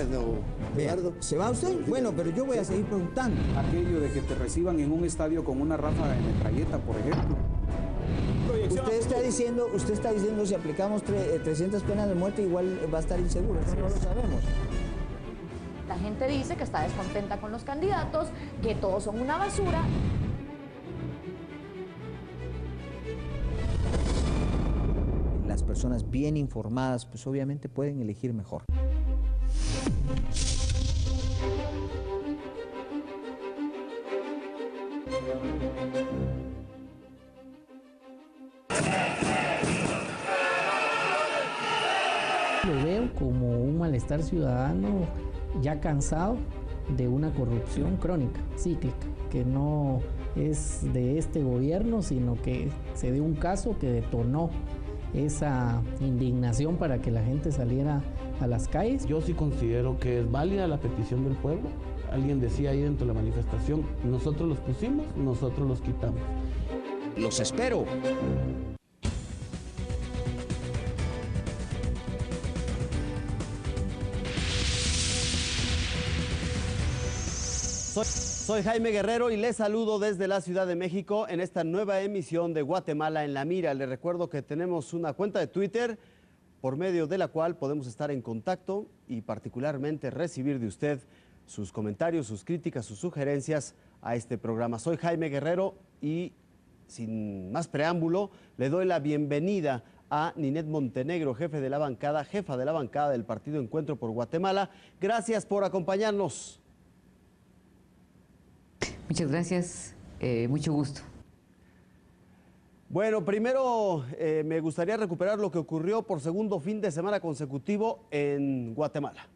don Eduardo. ¿Se va usted? Bueno, pero yo voy a seguir preguntando. Aquello de que te reciban en un estadio con una ráfaga de metralleta, por ejemplo. Usted está diciendo si aplicamos 300 penas de muerte igual va a estar inseguro, no lo sabemos. La gente dice que está descontenta con los candidatos, que todos son una basura. Las personas bien informadas, pues obviamente pueden elegir mejor. Lo veo como un malestar ciudadano ya cansado de una corrupción crónica, cíclica, que no es de este gobierno, sino que se dio un caso que detonó esa indignación para que la gente saliera a las calles. Yo sí considero que es válida la petición del pueblo. Alguien decía ahí dentro de la manifestación, nosotros los pusimos, nosotros los quitamos. Los espero. Soy Jaime Guerrero y les saludo desde la Ciudad de México en esta nueva emisión de Guatemala en la Mira. Les recuerdo que tenemos una cuenta de Twitter por medio de la cual podemos estar en contacto y particularmente recibir de usted sus comentarios, sus críticas, sus sugerencias a este programa. Soy Jaime Guerrero y sin más preámbulo le doy la bienvenida a Ninette Montenegro, jefa de la bancada del Partido Encuentro por Guatemala. Gracias por acompañarnos. Muchas gracias, mucho gusto. Bueno, primero me gustaría recuperar lo que ocurrió por segundo fin de semana consecutivo en Guatemala.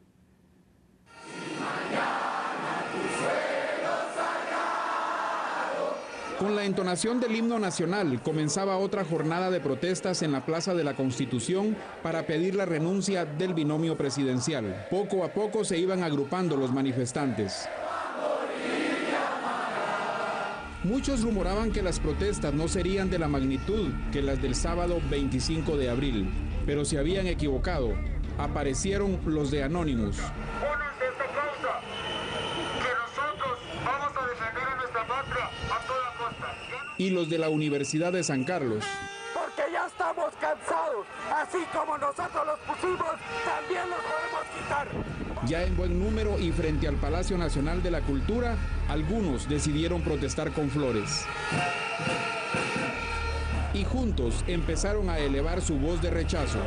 Con la entonación del himno nacional comenzaba otra jornada de protestas en la Plaza de la Constitución para pedir la renuncia del binomio presidencial. Poco a poco se iban agrupando los manifestantes. Muchos rumoraban que las protestas no serían de la magnitud que las del sábado 25 de abril, pero se habían equivocado. Aparecieron los de Anonymous. Únanse a esta causa, que nosotros vamos a defender a nuestra patria a toda costa. Y los de la Universidad de San Carlos. Porque ya estamos cansados, así como nosotros los pusimos, también los podemos quitar. Ya en buen número y frente al Palacio Nacional de la Cultura, algunos decidieron protestar con flores. Y juntos empezaron a elevar su voz de rechazo.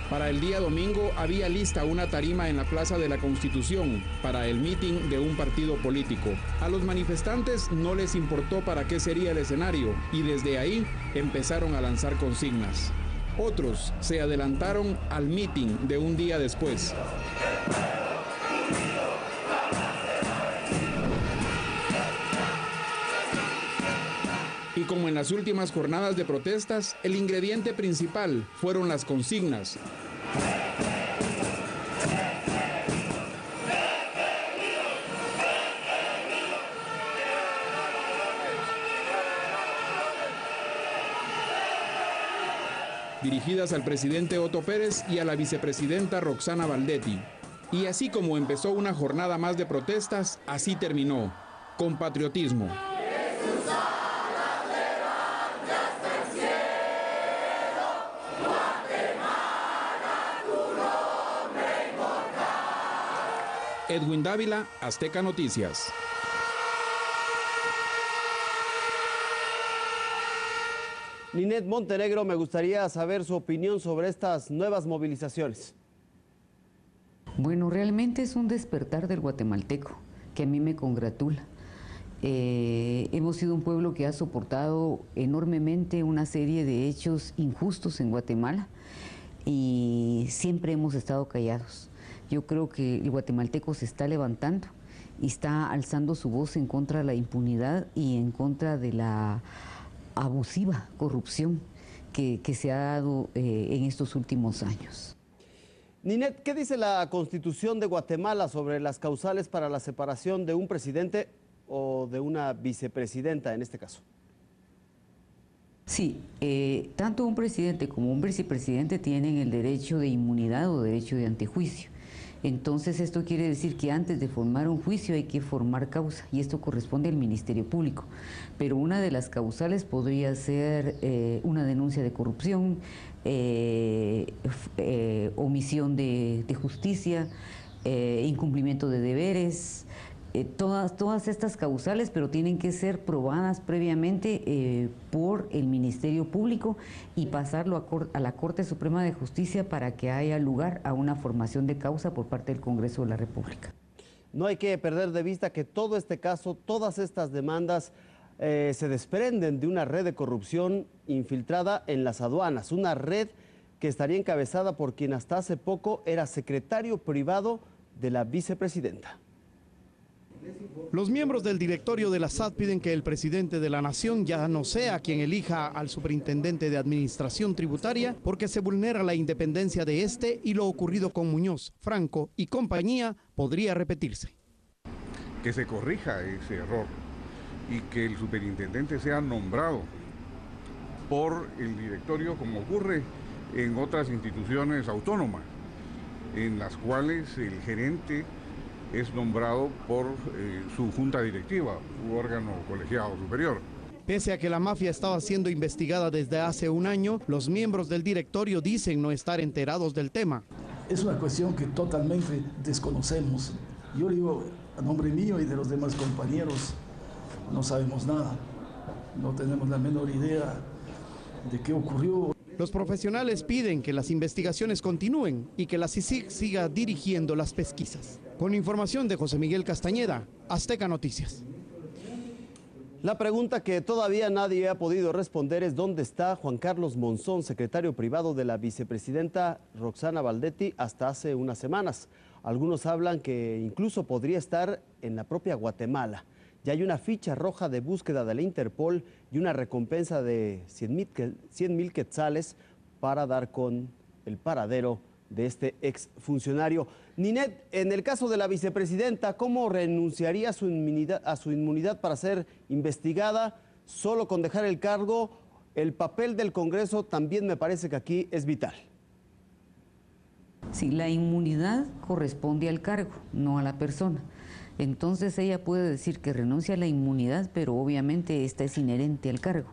Para el día domingo había lista una tarima en la Plaza de la Constitución para el mitin de un partido político. A los manifestantes no les importó para qué sería el escenario y desde ahí empezaron a lanzar consignas. Otros se adelantaron al mitin de un día después. Y como en las últimas jornadas de protestas, el ingrediente principal fueron las consignas. Dirigidas al presidente Otto Pérez y a la vicepresidenta Roxana Valdetti. Y así como empezó una jornada más de protestas, así terminó, con patriotismo. Edwin Dávila, Azteca Noticias. Ninette Montenegro, me gustaría saber su opinión sobre estas nuevas movilizaciones. Bueno, realmente es un despertar del guatemalteco, que a mí me congratula. Hemos sido un pueblo que ha soportado enormemente una serie de hechos injustos en Guatemala y siempre hemos estado callados. Yo creo que el guatemalteco se está levantando y está alzando su voz en contra de la impunidad y en contra de la abusiva corrupción que se ha dado en estos últimos años. Ninette, ¿qué dice la Constitución de Guatemala sobre las causales para la separación de un presidente o de una vicepresidenta en este caso? Sí, tanto un presidente como un vicepresidente tienen el derecho de inmunidad o derecho de antejuicio. Entonces esto quiere decir que antes de formar un juicio hay que formar causa y esto corresponde al Ministerio Público. Pero una de las causales podría ser una denuncia de corrupción, omisión de justicia, incumplimiento de deberes, todas estas causales, pero tienen que ser probadas previamente por el Ministerio Público y pasarlo a la Corte Suprema de Justicia para que haya lugar a una formación de causa por parte del Congreso de la República. No hay que perder de vista que todo este caso, todas estas demandas se desprenden de una red de corrupción infiltrada en las aduanas, una red que estaría encabezada por quien hasta hace poco era secretario privado de la vicepresidenta. Los miembros del directorio de la SAT piden que el presidente de la Nación ya no sea quien elija al superintendente de Administración Tributaria porque se vulnera la independencia de este y lo ocurrido con Muñoz, Franco y compañía podría repetirse. Que se corrija ese error y que el superintendente sea nombrado por el directorio como ocurre en otras instituciones autónomas, en las cuales el gerente es nombrado por su junta directiva u órgano colegiado superior. Pese a que la mafia estaba siendo investigada desde hace un año, los miembros del directorio dicen no estar enterados del tema. Es una cuestión que totalmente desconocemos. Yo digo, a nombre mío y de los demás compañeros, no sabemos nada. No tenemos la menor idea de qué ocurrió. Los profesionales piden que las investigaciones continúen y que la CICIG siga dirigiendo las pesquisas. Con información de José Miguel Castañeda, Azteca Noticias. La pregunta que todavía nadie ha podido responder es ¿dónde está Juan Carlos Monzón, secretario privado de la vicepresidenta Roxana Baldetti hasta hace unas semanas? Algunos hablan que incluso podría estar en la propia Guatemala. Ya hay una ficha roja de búsqueda de la Interpol y una recompensa de 100,000 quetzales para dar con el paradero de este exfuncionario. Ninet, en el caso de la vicepresidenta, ¿cómo renunciaría a su inmunidad para ser investigada solo con dejar el cargo? El papel del Congreso también me parece que aquí es vital. Sí, la inmunidad corresponde al cargo, no a la persona. Entonces ella puede decir que renuncia a la inmunidad, pero obviamente esta es inherente al cargo.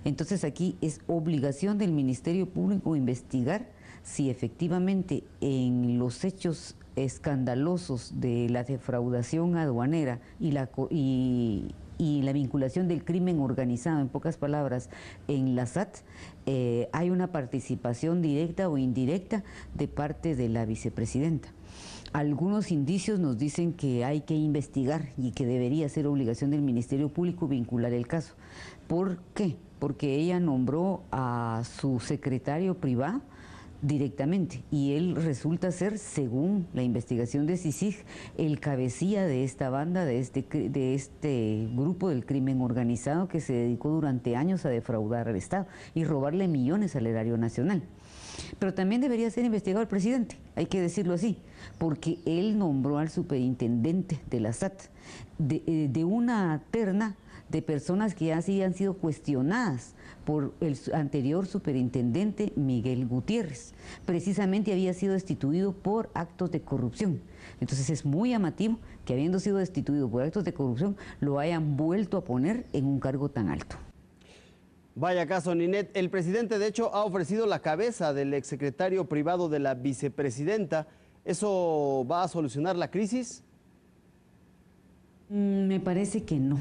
Entonces aquí es obligación del Ministerio Público investigar si efectivamente en los hechos escandalosos de la defraudación aduanera y la vinculación del crimen organizado, en pocas palabras, en la SAT, hay una participación directa o indirecta de parte de la vicepresidenta. Algunos indicios nos dicen que hay que investigar y que debería ser obligación del Ministerio Público vincular el caso. ¿Por qué? Porque ella nombró a su secretario privado directamente y él resulta ser, según la investigación de CICIG, el cabecilla de esta banda, de este grupo del crimen organizado que se dedicó durante años a defraudar al Estado y robarle millones al erario nacional. Pero también debería ser investigado el presidente, hay que decirlo así, porque él nombró al superintendente de la SAT de una terna de personas que ya sí han sido cuestionadas por el anterior superintendente Miguel Gutiérrez. Precisamente había sido destituido por actos de corrupción. Entonces es muy llamativo que habiendo sido destituido por actos de corrupción lo hayan vuelto a poner en un cargo tan alto. Vaya caso, Ninet. El presidente, de hecho, ha ofrecido la cabeza del exsecretario privado de la vicepresidenta. ¿Eso va a solucionar la crisis? Me parece que no,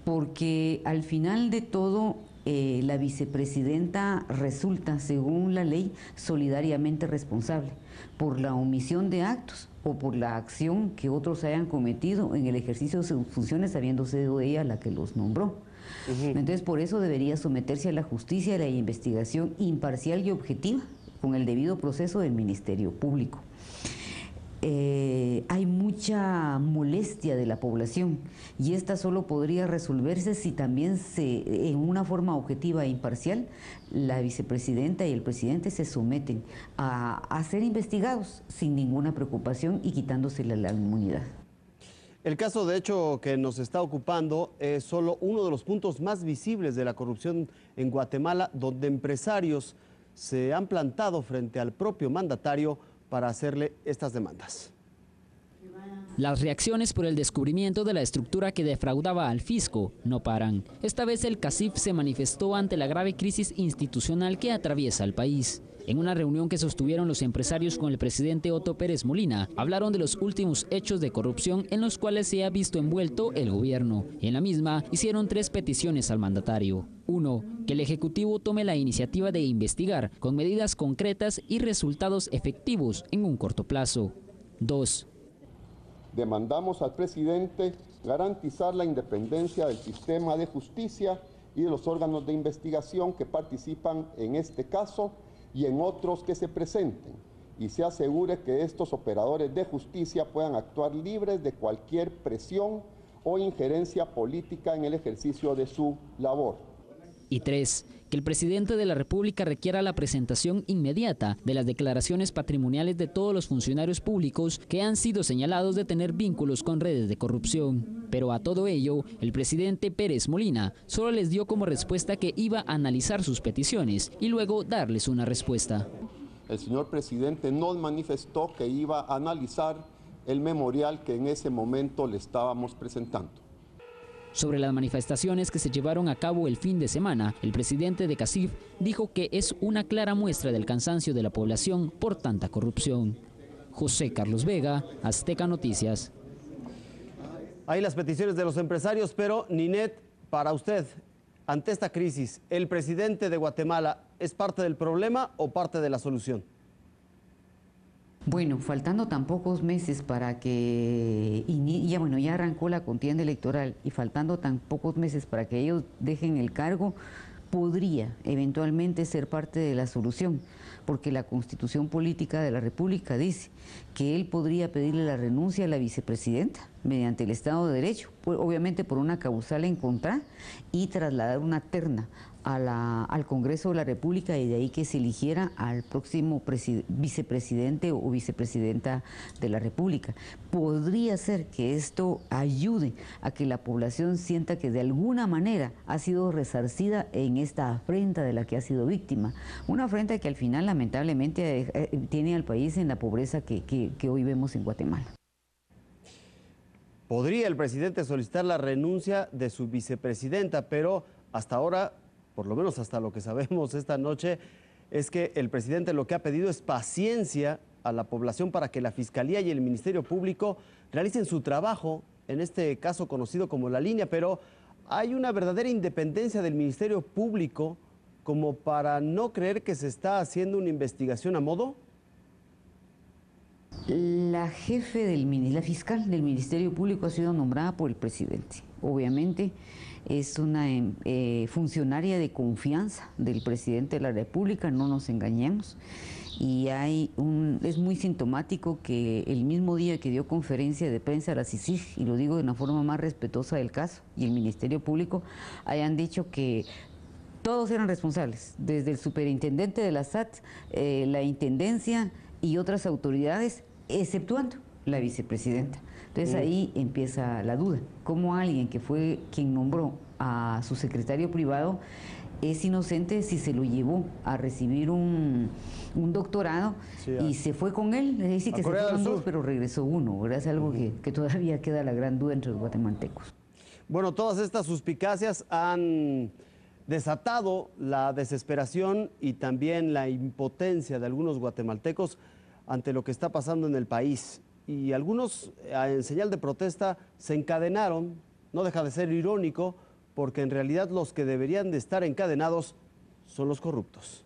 porque al final de todo la vicepresidenta resulta, según la ley, solidariamente responsable por la omisión de actos o por la acción que otros hayan cometido en el ejercicio de sus funciones, habiendo sido ella la que los nombró. Entonces, por eso debería someterse a la justicia y a la investigación imparcial y objetiva con el debido proceso del Ministerio Público. Hay mucha molestia de la población y esta solo podría resolverse si también en una forma objetiva e imparcial, la vicepresidenta y el presidente se someten a ser investigados sin ninguna preocupación y quitándosele la inmunidad. El caso, de hecho, que nos está ocupando es solo uno de los puntos más visibles de la corrupción en Guatemala, donde empresarios se han plantado frente al propio mandatario para hacerle estas demandas. Las reacciones por el descubrimiento de la estructura que defraudaba al fisco no paran. Esta vez el CACIF se manifestó ante la grave crisis institucional que atraviesa el país. En una reunión que sostuvieron los empresarios con el presidente Otto Pérez Molina, hablaron de los últimos hechos de corrupción en los cuales se ha visto envuelto el gobierno. En la misma hicieron 3 peticiones al mandatario. 1. Que el Ejecutivo tome la iniciativa de investigar con medidas concretas y resultados efectivos en un corto plazo. 2. Demandamos al presidente garantizar la independencia del sistema de justicia y de los órganos de investigación que participan en este caso y en otros que se presenten, y se asegure que estos operadores de justicia puedan actuar libres de cualquier presión o injerencia política en el ejercicio de su labor. Y 3. Que el presidente de la República requiera la presentación inmediata de las declaraciones patrimoniales de todos los funcionarios públicos que han sido señalados de tener vínculos con redes de corrupción. Pero a todo ello, el presidente Pérez Molina solo les dio como respuesta que iba a analizar sus peticiones y luego darles una respuesta. El señor presidente nos manifestó que iba a analizar el memorial que en ese momento le estábamos presentando. Sobre las manifestaciones que se llevaron a cabo el fin de semana, el presidente de CACIF dijo que es una clara muestra del cansancio de la población por tanta corrupción. José Carlos Vega, Azteca Noticias. Hay las peticiones de los empresarios, pero Ninet, para usted, ante esta crisis, ¿el presidente de Guatemala es parte del problema o parte de la solución? Bueno, faltando tan pocos meses para que ya arrancó la contienda electoral y faltando tan pocos meses para que ellos dejen el cargo, podría eventualmente ser parte de la solución, porque la Constitución Política de la República dice que él podría pedirle la renuncia a la vicepresidenta mediante el Estado de Derecho, obviamente por una causal en contra, y trasladar una terna al Congreso de la República y de ahí que se eligiera al próximo vicepresidente o vicepresidenta de la República. Podría ser que esto ayude a que la población sienta que de alguna manera ha sido resarcida en esta afrenta de la que ha sido víctima. Una afrenta que al final lamentablemente tiene al país en la pobreza que hoy vemos en Guatemala. Podría el presidente solicitar la renuncia de su vicepresidenta, pero hasta ahora, por lo menos hasta lo que sabemos esta noche, es que el presidente lo que ha pedido es paciencia a la población para que la Fiscalía y el Ministerio Público realicen su trabajo, en este caso conocido como La Línea, pero hay una verdadera independencia del Ministerio Público como para no creer que se está haciendo una investigación a modo. La la fiscal del Ministerio Público ha sido nombrada por el presidente. Obviamente es una funcionaria de confianza del presidente de la República, no nos engañemos. Y es muy sintomático que el mismo día que dio conferencia de prensa a la CICIG, y lo digo de una forma más respetuosa del caso, y el Ministerio Público hayan dicho que todos eran responsables, desde el superintendente de la SAT, la intendencia y otras autoridades, exceptuando la vicepresidenta. Entonces ahí empieza la duda. ¿Cómo alguien que fue quien nombró a su secretario privado es inocente si se lo llevó a recibir un doctorado y se fue con él? Es decir, que se fueron 2, pero regresó 1, ¿verdad? Es algo que todavía queda la gran duda entre los guatemaltecos. Bueno, todas estas suspicacias han desatado la desesperación y también la impotencia de algunos guatemaltecos ante lo que está pasando en el país. Y algunos, en señal de protesta, se encadenaron. No deja de ser irónico, porque en realidad los que deberían de estar encadenados son los corruptos.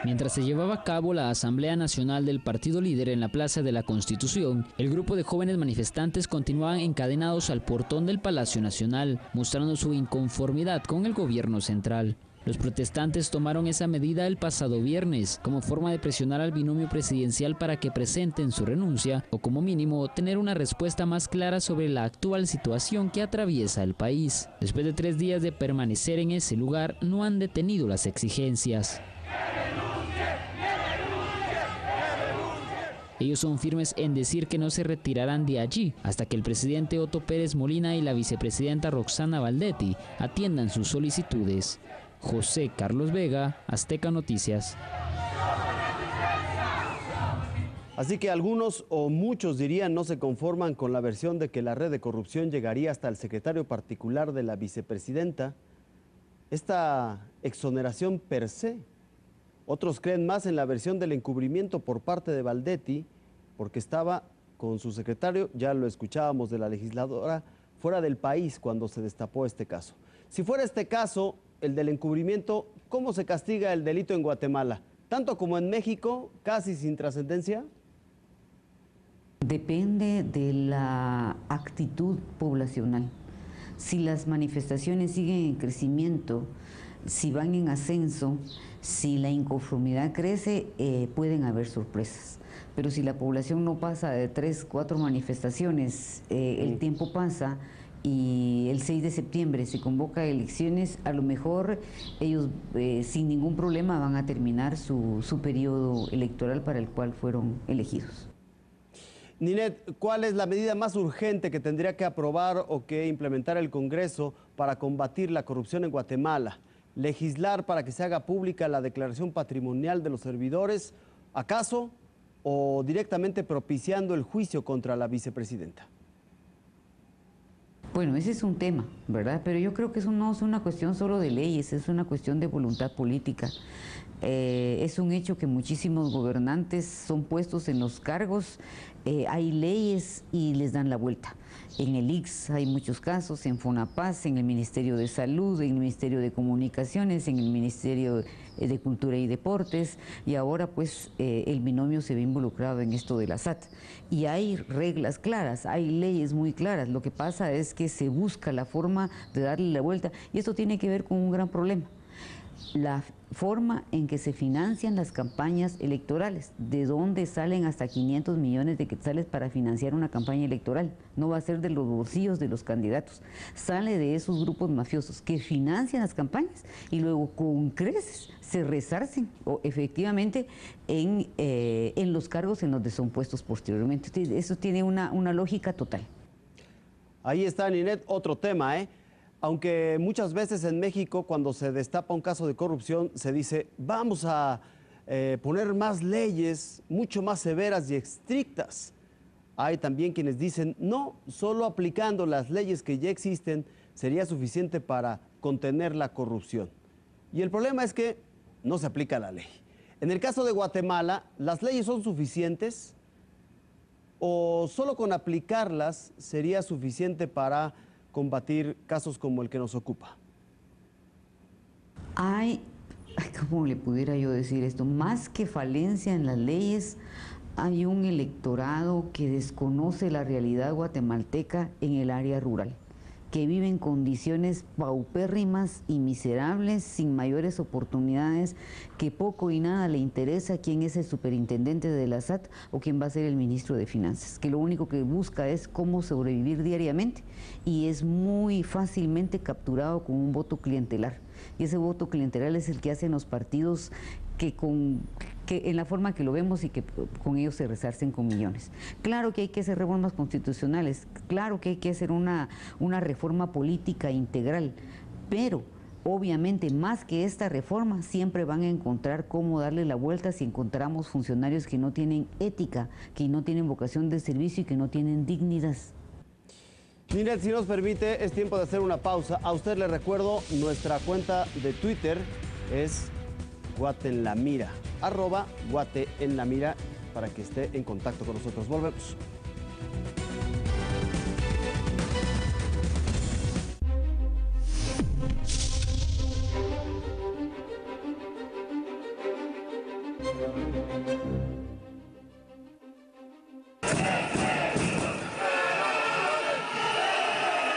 Mientras se llevaba a cabo la Asamblea Nacional del Partido Líder en la Plaza de la Constitución, el grupo de jóvenes manifestantes continuaban encadenados al portón del Palacio Nacional, mostrando su inconformidad con el gobierno central. Los protestantes tomaron esa medida el pasado viernes como forma de presionar al binomio presidencial para que presenten su renuncia o como mínimo tener una respuesta más clara sobre la actual situación que atraviesa el país. Después de 3 días de permanecer en ese lugar, no han detenido las exigencias. Ellos son firmes en decir que no se retirarán de allí hasta que el presidente Otto Pérez Molina y la vicepresidenta Roxana Valdetti atiendan sus solicitudes. José Carlos Vega, Azteca Noticias. Así que algunos o muchos dirían no se conforman con la versión de que la red de corrupción llegaría hasta el secretario particular de la vicepresidenta. Esta exoneración per se. Otros creen más en la versión del encubrimiento por parte de Valdetti, porque estaba con su secretario, ya lo escuchábamos de la legisladora, fuera del país cuando se destapó este caso. Si fuera este caso, el del encubrimiento, ¿cómo se castiga el delito en Guatemala? ¿Tanto como en México, casi sin trascendencia? Depende de la actitud poblacional. Si las manifestaciones siguen en crecimiento, si van en ascenso, si la inconformidad crece, pueden haber sorpresas. Pero si la población no pasa de 3, 4 manifestaciones, el tiempo pasa y el 6 de septiembre se convoca elecciones, a lo mejor ellos sin ningún problema van a terminar su periodo electoral para el cual fueron elegidos. Ninette, ¿cuál es la medida más urgente que tendría que aprobar o que implementar el Congreso para combatir la corrupción en Guatemala? ¿Legislar para que se haga pública la declaración patrimonial de los servidores, acaso? ¿O directamente propiciando el juicio contra la vicepresidenta? Bueno, ese es un tema, ¿verdad? Pero yo creo que eso no es una cuestión solo de leyes, es una cuestión de voluntad política. Es un hecho que muchísimos gobernantes son puestos en los cargos, hay leyes y les dan la vuelta. En el ICS hay muchos casos, en FONAPAS, en el Ministerio de Salud, en el Ministerio de Comunicaciones, en el Ministerio de Cultura y Deportes, y ahora pues el binomio se ve involucrado en esto de la SAT. Y hay reglas claras, hay leyes muy claras, lo que pasa es que se busca la forma de darle la vuelta, y esto tiene que ver con un gran problema. La forma en que se financian las campañas electorales, de dónde salen hasta 500 millones de quetzales para financiar una campaña electoral, no va a ser de los bolsillos de los candidatos, sale de esos grupos mafiosos que financian las campañas y luego con creces se resarcen o efectivamente en los cargos en donde son puestos posteriormente. Eso tiene una lógica total. Ahí está, Ninette, otro tema, Aunque muchas veces en México, cuando se destapa un caso de corrupción, se dice, vamos a poner más leyes, mucho más severas y estrictas. Hay también quienes dicen, no, solo aplicando las leyes que ya existen sería suficiente para contener la corrupción. Y el problema es que no se aplica la ley. En el caso de Guatemala, ¿las leyes son suficientes? ¿O solo con aplicarlas sería suficiente para combatir casos como el que nos ocupa? ¿Cómo le pudiera yo decir esto? Más que falencia en las leyes, hay un electorado que desconoce la realidad guatemalteca en el área rural, que vive en condiciones paupérrimas y miserables, sin mayores oportunidades, que poco y nada le interesa quién es el superintendente de la SAT o quién va a ser el ministro de Finanzas, que lo único que busca es cómo sobrevivir diariamente y es muy fácilmente capturado con un voto clientelar. Y ese voto clientelar es el que hacen los partidos que en la forma que lo vemos y que con ellos se resarcen con millones. Claro que hay que hacer reformas constitucionales, claro que hay que hacer una reforma política integral, pero obviamente más que esta reforma siempre van a encontrar cómo darle la vuelta si encontramos funcionarios que no tienen ética, que no tienen vocación de servicio y que no tienen dignidad. Ninette, si nos permite, es tiempo de hacer una pausa. A usted le recuerdo, nuestra cuenta de Twitter es @guatenlamira, @guatenlamira, para que esté en contacto con nosotros. Volvemos.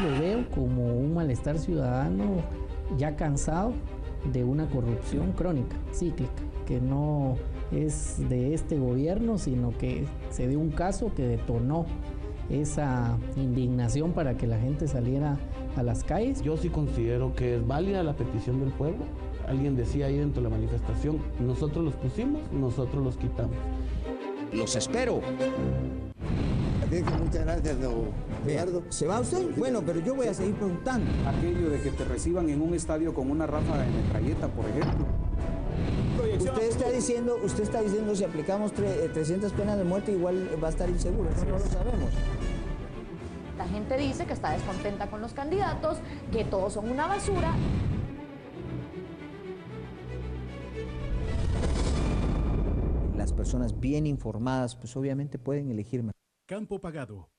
Lo veo como un malestar ciudadano ya cansado de una corrupción crónica, cíclica, que no es de este gobierno, sino que se dio un caso que detonó esa indignación para que la gente saliera a las calles. Yo sí considero que es válida la petición del pueblo. Alguien decía ahí dentro de la manifestación, nosotros los pusimos, nosotros los quitamos. Los espero. Muchas gracias, don Gerardo. ¿Se va usted? Bueno, pero yo voy a seguir preguntando. Aquello de que te reciban en un estadio con una ráfaga de metralleta, por ejemplo. Usted está diciendo si aplicamos 300 penas de muerte igual va a estar inseguro. Eso no lo sabemos. La gente dice que está descontenta con los candidatos, que todos son una basura. Las personas bien informadas, pues obviamente pueden elegir mejor. Campo Pagado.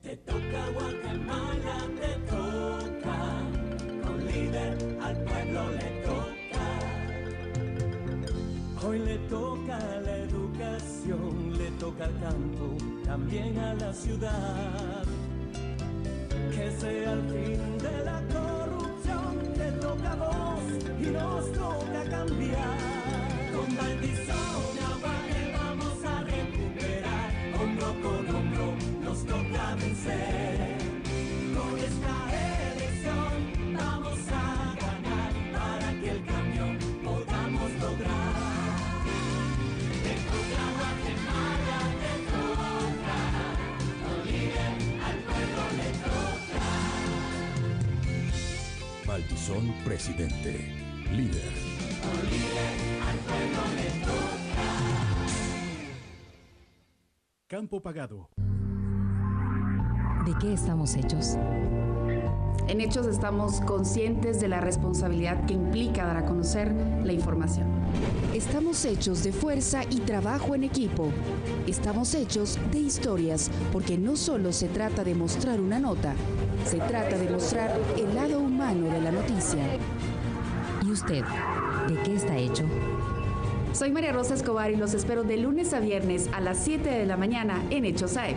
Te toca Guatemala, te toca, con líder al pueblo le toca. Hoy le toca a la educación, le toca al campo, también a la ciudad. Que sea el fin de la corrupción, te toca a vos y nos toca cambiar. Con Maldición agua que vamos a recuperar, hombro con hombro nos toca vencer. Con esta elección vamos a ganar para que el cambio podamos lograr. Te toca Guatemala, te toca, con líder al pueblo le toca. Maldición presidente, líder. Con líder al pueblo le toca. Campo Pagado. ¿De qué estamos hechos? En Hechos estamos conscientes de la responsabilidad que implica dar a conocer la información. Estamos hechos de fuerza y trabajo en equipo. Estamos hechos de historias, porque no solo se trata de mostrar una nota, se trata de mostrar el lado humano de la noticia. ¿Y usted, de qué está hecho? Soy María Rosa Escobar y los espero de lunes a viernes a las 7 de la mañana en Hechos AM.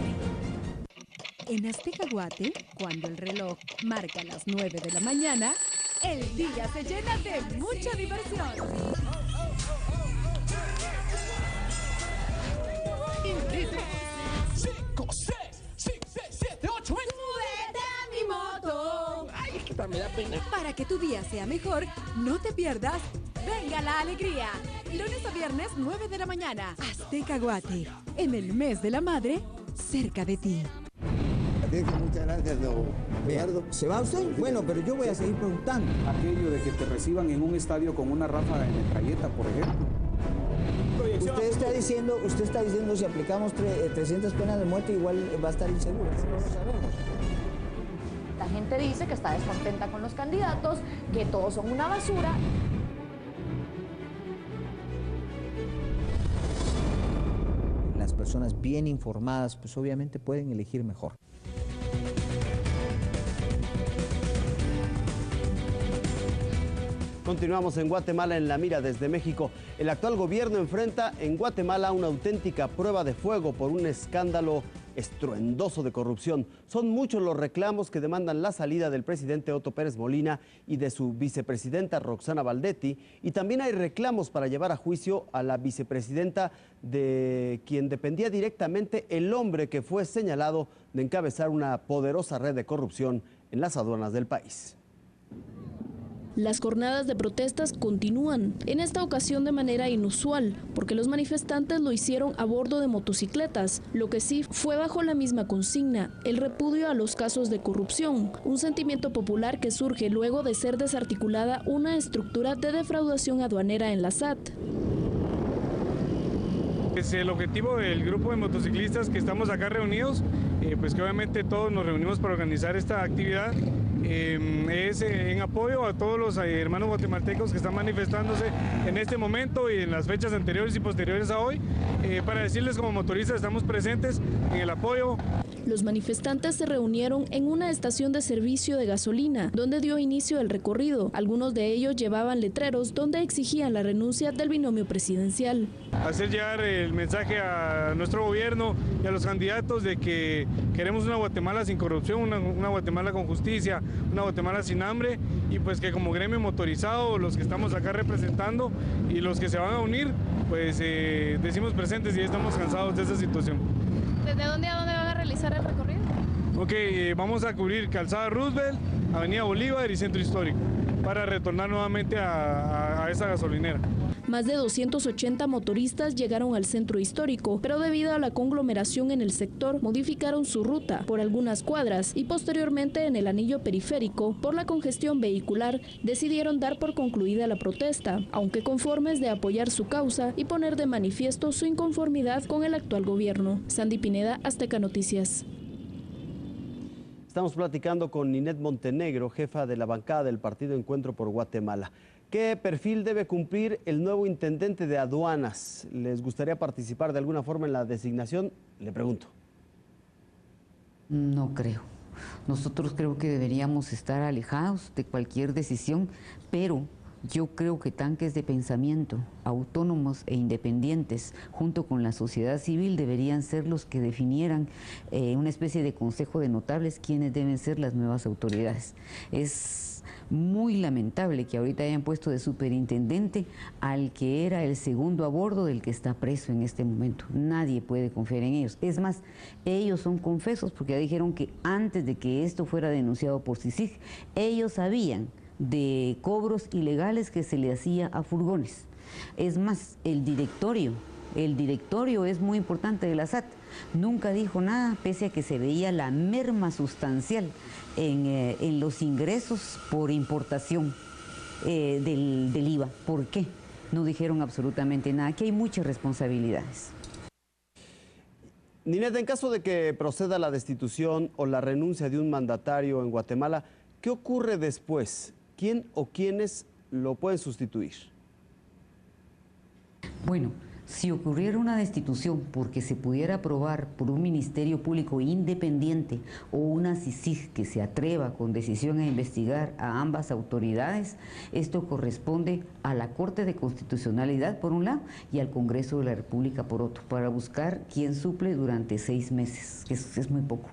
En Azteca Guate, cuando el reloj marca las 9 de la mañana, el día se llena de mucha diversión. 5, 6, 7, 8, 9. ¡Súbete a mi moto! Ay, es que me da pena. Para que tu día sea mejor, no te pierdas Venga la Alegría. Lunes a viernes, 9 de la mañana. Azteca Guate, en el mes de la madre, cerca de ti. Muchas gracias, don Gerardo. ¿Se va usted? Bueno, pero yo voy a seguir preguntando. Aquello de que te reciban en un estadio con una ráfaga de metralleta, por ejemplo. Usted está diciendo si aplicamos 300 penas de muerte igual va a estar inseguro. Eso no lo sabemos. La gente dice que está descontenta con los candidatos, que todos son una basura. Las personas bien informadas, pues obviamente pueden elegir mejor. Continuamos en Guatemala en la mira desde México. El actual gobierno enfrenta en Guatemala una auténtica prueba de fuego por un escándalo estruendoso de corrupción. Son muchos los reclamos que demandan la salida del presidente Otto Pérez Molina y de su vicepresidenta Roxana Baldetti, y también hay reclamos para llevar a juicio a la vicepresidenta de quien dependía directamente el hombre que fue señalado de encabezar una poderosa red de corrupción en las aduanas del país. Las jornadas de protestas continúan, en esta ocasión de manera inusual, porque los manifestantes lo hicieron a bordo de motocicletas, lo que sí fue bajo la misma consigna, el repudio a los casos de corrupción, un sentimiento popular que surge luego de ser desarticulada una estructura de defraudación aduanera en la SAT. Es el objetivo del grupo de motociclistas que estamos acá reunidos, pues que obviamente todos nos reunimos para organizar esta actividad. Es en apoyo a todos los hermanos guatemaltecos que están manifestándose en este momento y en las fechas anteriores y posteriores a hoy, para decirles como motoristas estamos presentes en el apoyo. Los manifestantes se reunieron en una estación de servicio de gasolina, donde dio inicio el recorrido. Algunos de ellos llevaban letreros donde exigían la renuncia del binomio presidencial. Hacer llegar el mensaje a nuestro gobierno y a los candidatos de que queremos una Guatemala sin corrupción, una Guatemala con justicia, una Guatemala sin hambre, y pues que como gremio motorizado, los que estamos acá representando y los que se van a unir, pues decimos presentes y estamos cansados de esta situación. ¿Desde dónde a dónde van a realizar el recorrido? Ok, vamos a cubrir Calzada Roosevelt, Avenida Bolívar y Centro Histórico, para retornar nuevamente a esa gasolinera. Más de 280 motoristas llegaron al centro histórico, pero debido a la conglomeración en el sector, modificaron su ruta por algunas cuadras y posteriormente en el anillo periférico, por la congestión vehicular, decidieron dar por concluida la protesta, aunque conformes de apoyar su causa y poner de manifiesto su inconformidad con el actual gobierno. Sandy Pineda, Azteca Noticias. Estamos platicando con Ninette Montenegro, jefa de la bancada del Partido Encuentro por Guatemala. ¿Qué perfil debe cumplir el nuevo intendente de aduanas? ¿Les gustaría participar de alguna forma en la designación? Le pregunto. No creo. Nosotros creo que deberíamos estar alejados de cualquier decisión, pero yo creo que tanques de pensamiento autónomos e independientes junto con la sociedad civil deberían ser los que definieran una especie de consejo de notables quiénes deben ser las nuevas autoridades. Es muy lamentable que ahorita hayan puesto de superintendente al que era el segundo a bordo del que está preso en este momento. Nadie puede confiar en ellos. Es más, ellos son confesos porque ya dijeron que antes de que esto fuera denunciado por CICIG, ellos sabían de cobros ilegales que se le hacía a furgones. Es más, el directorio es muy importante de la SAT. Nunca dijo nada, pese a que se veía la merma sustancial en los ingresos por importación del IVA. ¿Por qué? No dijeron absolutamente nada. Aquí hay muchas responsabilidades. Ninette, en caso de que proceda la destitución o la renuncia de un mandatario en Guatemala, ¿qué ocurre después? ¿Quién o quiénes lo pueden sustituir? Bueno, si ocurriera una destitución porque se pudiera aprobar por un Ministerio Público independiente o una CICIG que se atreva con decisión a investigar a ambas autoridades, esto corresponde a la Corte de Constitucionalidad por un lado y al Congreso de la República por otro, para buscar quién suple durante 6 meses, que es muy poco.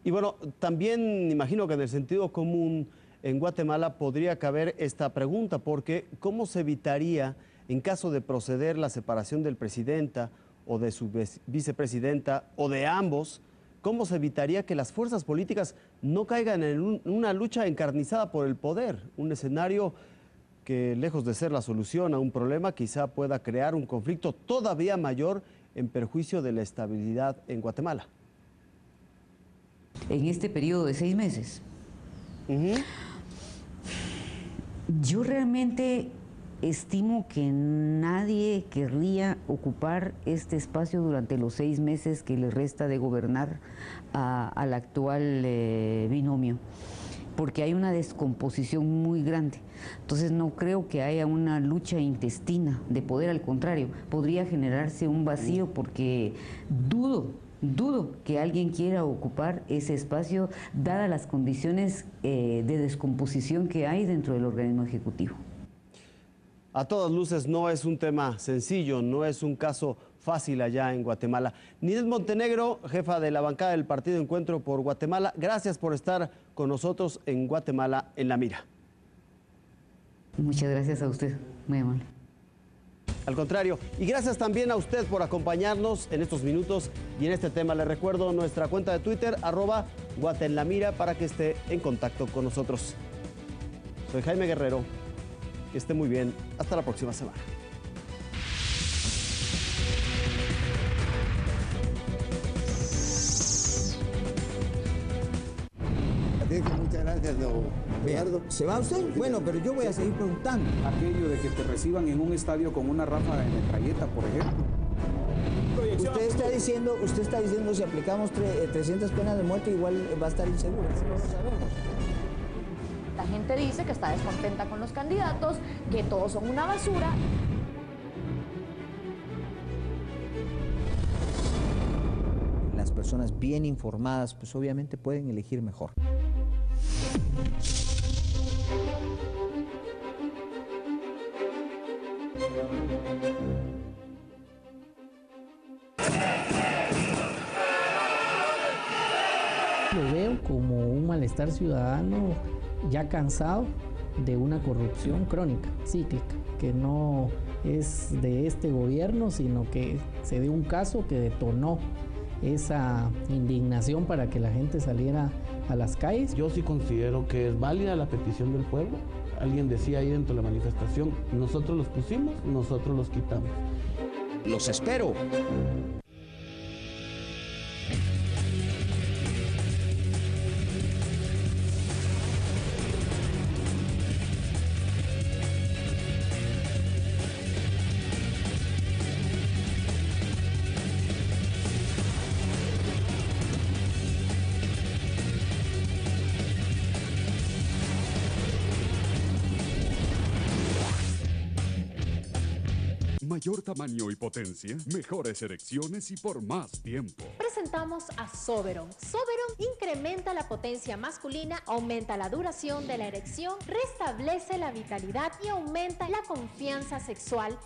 Y bueno, también imagino que en el sentido común en Guatemala podría caber esta pregunta, porque ¿cómo se evitaría, en caso de proceder la separación del presidenta o de su vicepresidenta o de ambos, cómo se evitaría que las fuerzas políticas no caigan en una lucha encarnizada por el poder? Un escenario que, lejos de ser la solución a un problema, quizá pueda crear un conflicto todavía mayor en perjuicio de la estabilidad en Guatemala. En este periodo de 6 meses. Yo realmente estimo que nadie querría ocupar este espacio durante los 6 meses que le resta de gobernar al actual binomio, porque hay una descomposición muy grande. Entonces no creo que haya una lucha intestina de poder, al contrario, podría generarse un vacío porque dudo que alguien quiera ocupar ese espacio dadas las condiciones de descomposición que hay dentro del organismo ejecutivo. A todas luces no es un tema sencillo, no es un caso fácil allá en Guatemala. Ninette Montenegro, jefa de la bancada del Partido Encuentro por Guatemala, gracias por estar con nosotros en Guatemala en la Mira. Muchas gracias a usted, muy amable. Al contrario, y gracias también a usted por acompañarnos en estos minutos y en este tema. Le recuerdo nuestra cuenta de Twitter, @guatenlamira, para que esté en contacto con nosotros. Soy Jaime Guerrero, que esté muy bien, hasta la próxima semana. Muchas gracias, don Eduardo. ¿Se va usted? Bueno, pero yo voy a seguir preguntando. Aquello de que te reciban en un estadio con una ráfaga de metralleta, por ejemplo. Usted está diciendo si aplicamos 300 penas de muerte igual va a estar inseguro. No lo sabemos. La gente dice que está descontenta con los candidatos, que todos son una basura. Las personas bien informadas, pues obviamente pueden elegir mejor. Lo veo como un malestar ciudadano ya cansado de una corrupción crónica, cíclica, que no es de este gobierno, sino que se dio un caso que detonó esa indignación para que la gente saliera a las calles. Yo sí considero que es válida la petición del pueblo. Alguien decía ahí dentro de la manifestación, nosotros los pusimos, nosotros los quitamos. Los espero. Mayor tamaño y potencia, mejores erecciones y por más tiempo. Presentamos a Soberon. Soberon incrementa la potencia masculina, aumenta la duración de la erección, restablece la vitalidad y aumenta la confianza sexual.